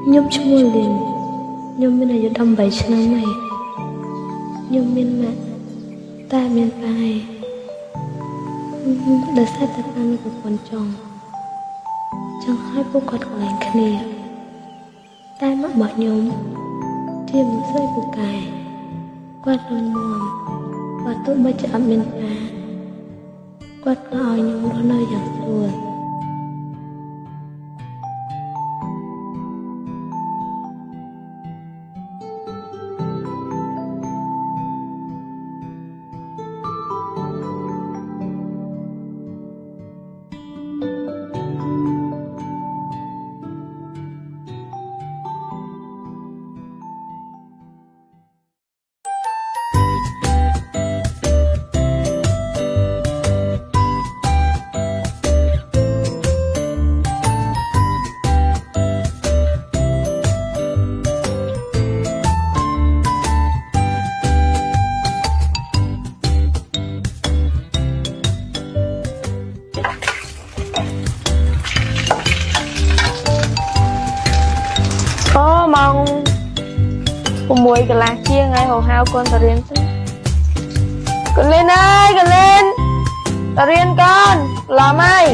ខ្ញុំឈ្មោះលីនខ្ញុំមានអាយុ18ឆ្នាំហើយខ្ញុំមានម៉ាក់តែមានប៉ាឯងដោយសារតែប៉ាមានប្រពន្ធចង់ឲ្យពួកគាត់កន្លែងគ្នាតែម៉ាក់របស់ខ្ញុំជាមនុស្សស្រីពូកែគាត់រឹងមាំបើទោះបីជាអត់មានប៉ាគាត់ក៏ឲ្យខ្ញុំរស់នៅយ៉ាងស្រួលម៉ោង6 កន្លះជាងហើយហៅកូនទៅរៀនសិនកូនលីនអើយកូនលីនទៅរៀនកូនឡំហើយ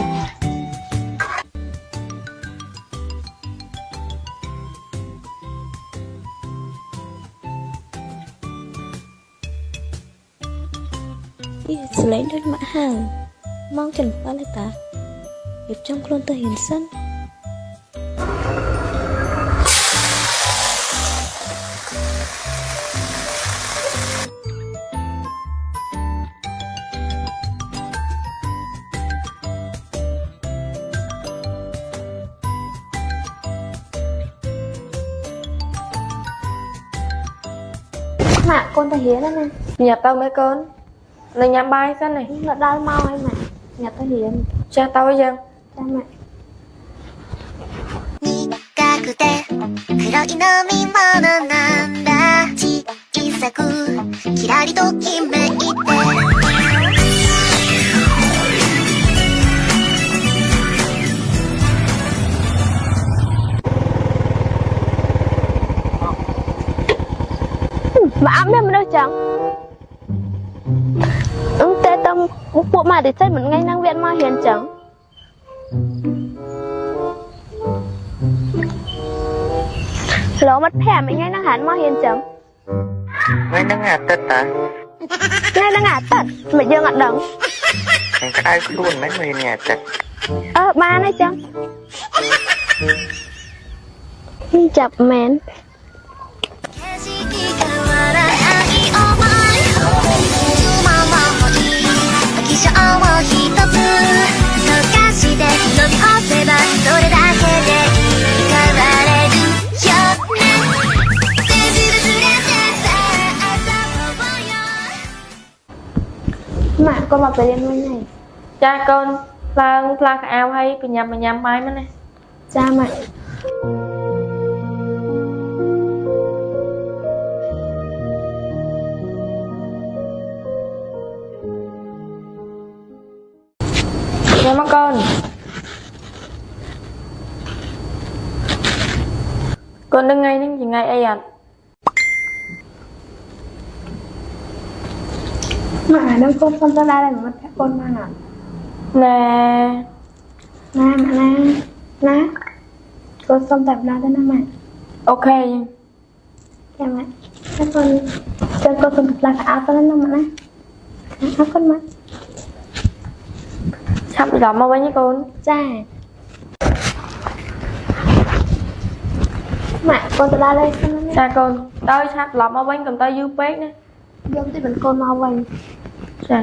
ស្លេងដូចម៉ាក់ហៅម៉ោង7ហើយតារៀបចំខ្លួនទៅរៀនសិនម៉ាក់កូនទៅរៀនណាញ៉ាំទៅmấy conនៅញ៉ាំបាយសិននេះនៅដល់ម៉ោងហើយម៉ាក់ញ៉ាំទៅរៀនចាស់ទៅអីចឹងចាម៉ាក់苦くて黒い飲み物なんだ小さくキラリときめいてម៉ាក់អត់មានមនុស្សចឹងតែតំពួកម៉ាក់តិចមិនថ្ងៃហ្នឹងវាមករៀនចឹងឡូវមិត្តភក្តិមិនថ្ងៃហ្នឹងហានមករៀនចឹងថ្ងៃហ្នឹងអាទិត្យតាថ្ងៃហ្នឹងអាទិត្យមិនយើងអត់ដឹងថ្ងៃក្តៅខ្លួនមិនមែនថ្ងៃអាទិត្យបានហើយចឹងចាប់មែនម៉ាក់កូនមកទៅរៀនវិញហើយចាកូនឡើងផ្លាកៅអៅហើយបញ្ញាំបាយមកណាចាម៉ាក់ញ៉ាំមកកូនដឹងថ្ងៃនេះជាថ្ងៃអីអត់ម៉ាក់នឹងកូនសុំទៅដែរមិត្តភក្តិកូនមកណែណាកូនសុំតែម្ដងទៅណាម៉ាក់អូខេចាម៉ាក់ហើយកូនចាំកូនសុំផ្លាស់អោទៅណាម៉ាក់ណាអរគុណម៉ាក់ឆាប់ត្រឡប់មកវិញណាកូនចាម៉ាក់កូនទៅដល់ហើយសិនណាចាកូនដល់ឆាប់ត្រឡប់មកវិញកុំទៅយូរពេកណាយកទីមិនកូនមកវិញចា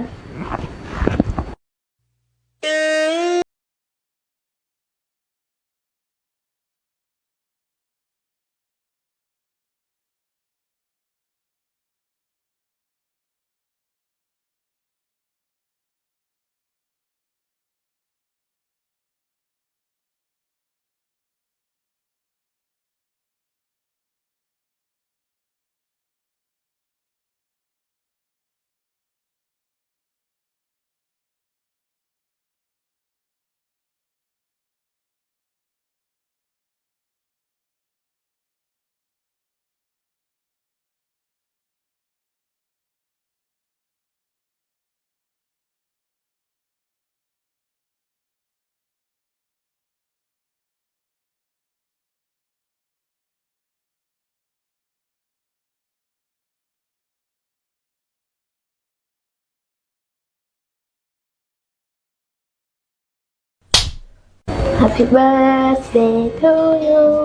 Happy birthday to you